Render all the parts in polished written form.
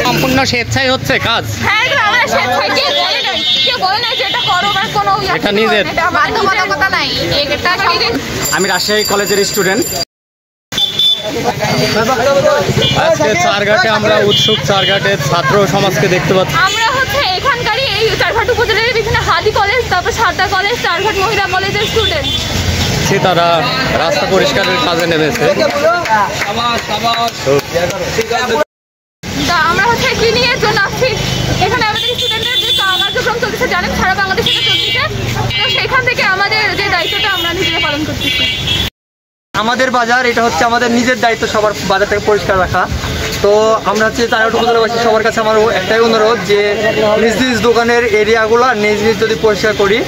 সম্পূর্ণ স্বেচ্ছায় হচ্ছে কাজ। হ্যাঁ, এটা আমরা স্বেচ্ছায়, কেউ বলে নাই যে এটা করো বা কোনো এটা নিজের বাধ্যবাধকতা নাই। এটা আমি রাজশাহী কলেজের স্টুডেন্ট। আজকে চারঘাটে আমরা উৎসুক চারঘাটের ছাত্র সমাজকে দেখতে পাচ্ছি। আমরা হচ্ছে এখানকারই এই চারঘাট উপজেলার বিভিন্ন হাদি কলেজ, তারপর সারদা কলেজ, চারঘাট মহিলা কলেজের স্টুডেন্ট। তারা রাস্তা পরিষ্কারের কাজে নেমেছে। আমরা হচ্ছে ক্লিনিং এর জন্য আসছি। এখানে আমাদের স্টুডেন্টদের যে কার্যক্রম চলতেছে জানেন, সারা বাংলাদেশে চলতেছে। তো সেখান থেকে আমাদের যে দায়িত্বটা আমরা নিজেরা পালন করতেছি। আমাদের বাজার, এটা হচ্ছে আমাদের নিজের দায়িত্ব সবার বাজারটাকে পরিষ্কার রাখা। তো আমরা হচ্ছে চারঘাট উপজেলাবাসী সবার কাছে আমার একটাই অনুরোধ যে নিজ নিজ দোকানের এরিয়াগুলো নিজ নিজ যদি পরিষ্কার করি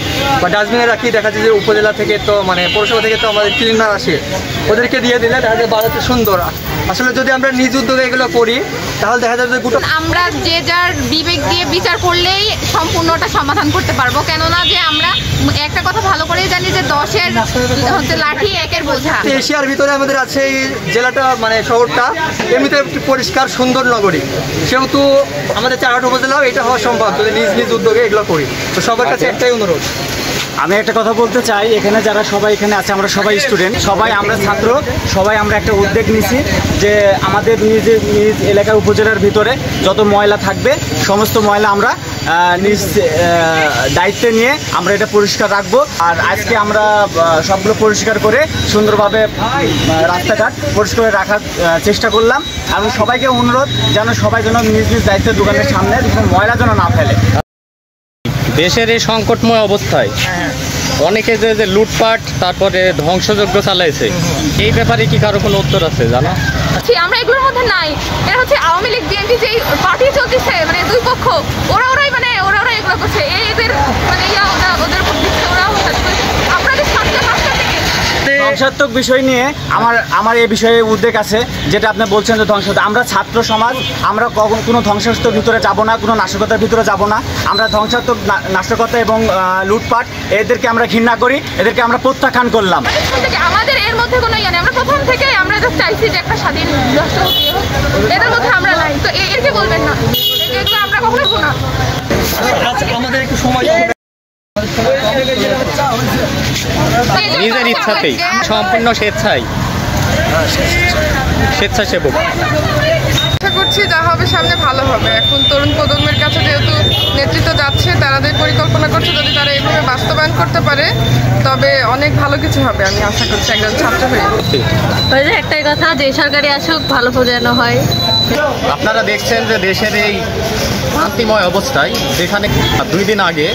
বা ডাস্টবিনে রাখি, দেখা যাচ্ছে যে উপজেলা থেকে তো মানে পৌরসভা থেকে তো আমাদের ক্লিনার আসে, ওদেরকে দিয়ে দিলে দেখা যায় বাজারটা সুন্দর। আসলে যদি আমরা নিজ উদ্যোগে এগুলো করি তাহলে দেখা যাবে যে আমরা যে যার বিবেক দিয়ে বিচার করলেই সম্পূর্ণটা সমাধান করতে পারবো। কেননা যে আমরা একটা কথা ভালো করেই জানি যে 10-এর হচ্ছে লাঠি 1-এর বোঝা। এশিয়ার ভিতরে আমাদের আছে এই জেলাটা মানে শহরটা এমনিতে পরিষ্কার সুন্দর নগরী, সেহেতু আমাদের চারঘাট উপজেলাও এটা হওয়া সম্ভব যদি নিজ নিজ উদ্যোগে এগুলো করি। তো সবার কাছে একটাই অনুরোধ। আমি একটা কথা বলতে চাই, এখানে যারা সবাই এখানে আছে আমরা সবাই স্টুডেন্ট, সবাই আমরা ছাত্র, সবাই আমরা একটা উদ্যোগ নিছি যে আমাদের নিজ এলাকার উপজেলার ভিতরে যত ময়লা থাকবে সমস্ত ময়লা আমরা নিজ দায়িত্বে নিয়ে আমরা এটা পরিষ্কার রাখবো। আর আজকে আমরা সবগুলো পরিষ্কার করে সুন্দরভাবে রাস্তাঘাট পরিষ্কার করে রাখার চেষ্টা করলাম। এবং সবাইকে অনুরোধ যেন সবাই যেন নিজ নিজ দায়িত্বের দোকানের সামনে ময়লা যেন না ফেলে। দেশের এই সংকটময় অবস্থায় অনেকে যে লুটপাট তারপরে ধ্বংসযজ্ঞ চালাইছে, এই ব্যাপারে কি কারো কোনো উত্তর আছে জানো? আমরা এগুলোর মধ্যে নাই। এটা হচ্ছে আওয়ামী লীগ বিএনপি যে পার্টি চলতেছে, মানে দুই পক্ষ ওরাই এগুলো করছে। এদের মানে ওদের আপনাদের ধ্বংসাত্মক বিষয় নিয়ে আমার এই বিষয়ে উদ্বেগ আছে, যেটা আপনি বলছেন যে ধ্বংসাত্মক। আমরা ছাত্র সমাজ, আমরা কোনো ধ্বংসাত্মক ভিতরে যাব না, কোনো নাশকতার ভিতরে যাব না। আমরা ধ্বংসাত্মক নাশকতা এবং লুটপাট এদেরকে আমরা ঘৃণা করি, এদেরকে আমরা প্রত্যাখ্যান করলাম। আমাদের এর মধ্যে কোনো ইয়ে নেই। আমরা প্রথম থেকে আমরা চাইছি যে একটা স্বাধীন রাষ্ট্র হতে, এদের মধ্যে আমরা নাই। তো এরকে বলবেন না, এগুলো আমরা কখনো না। আমাদের একটু সময় নিজের ইচ্ছাতেই সম্পূর্ণ স্বেচ্ছাসেবক। আশা করছি যা হবে সামনে ভালো হবে। এখন তরুণ প্রজন্মের কাছে যেহেতু নেতৃত্ব যাচ্ছে, তারা যে পরিকল্পনা করছে যদি তারা এইভাবে বাস্তবায়ন করতে পারে তবে অনেক ভালো কিছু হবে আমি আশা করছি একজন ছাত্র হয়ে। একটাই কথা, যে সরকারি আসুক ভালো যেন হয়। আপনারা দেখছেন যে দেশের এই শান্তিময় অবস্থায়, যেখানে 2 দিন আগে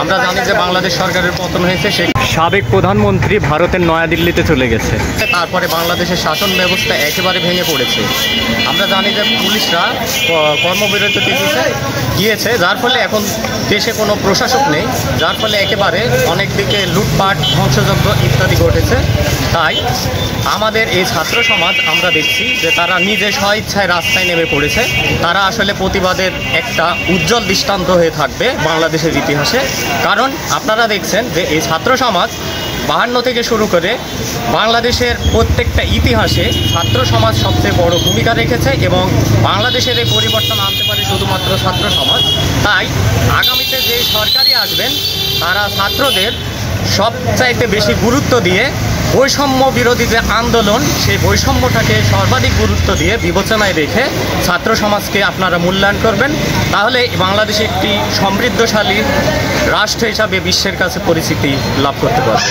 আমরা জানি যে বাংলাদেশ সরকারের পতন হয়েছে, সে সাবেক প্রধানমন্ত্রী ভারতের নয়াদিল্লিতে চলে গেছে। তারপরে বাংলাদেশের শাসন ব্যবস্থা একেবারে ভেঙে পড়েছে। আমরা জানি যে পুলিশরা কর্মবিরতিতে গিয়েছে, যার ফলে এখন দেশে কোনো প্রশাসক নেই, যার ফলে একেবারে অনেক দিকে লুটপাট ধ্বংসযজ্ঞ ইত্যাদি ঘটেছে। তাই আমাদের এই ছাত্র সমাজ আমরা দেখছি যে তারা নিজে স্বইচ্ছায় রাস্তায় নেমে পড়েছে। তারা আসলে প্রতিবাদের একটা উজ্জ্বল দৃষ্টান্ত হয়ে থাকবে বাংলাদেশের ইতিহাসে। কারণ আপনারা দেখছেন যে এই ছাত্র সমাজ 52 থেকে শুরু করে বাংলাদেশের প্রত্যেকটা ইতিহাসে ছাত্র সমাজ সবচেয়ে বড় ভূমিকা রেখেছে এবং বাংলাদেশের এই পরিবর্তন আনতে পারে শুধুমাত্র ছাত্র সমাজ। তাই আগামীতে যে সরকারই আসবেন তারা ছাত্রদের সবচাইতে বেশি গুরুত্ব দিয়ে বৈষম্য বিরোধী যে আন্দোলন, সেই বৈষম্যটাকে সর্বাধিক গুরুত্ব দিয়ে বিবেচনায় রেখে ছাত্র সমাজকে আপনারা মূল্যায়ন করবেন। তাহলে বাংলাদেশ একটি সমৃদ্ধশালী রাষ্ট্র হিসাবে বিশ্বের কাছে পরিচিতি লাভ করতে পারবে।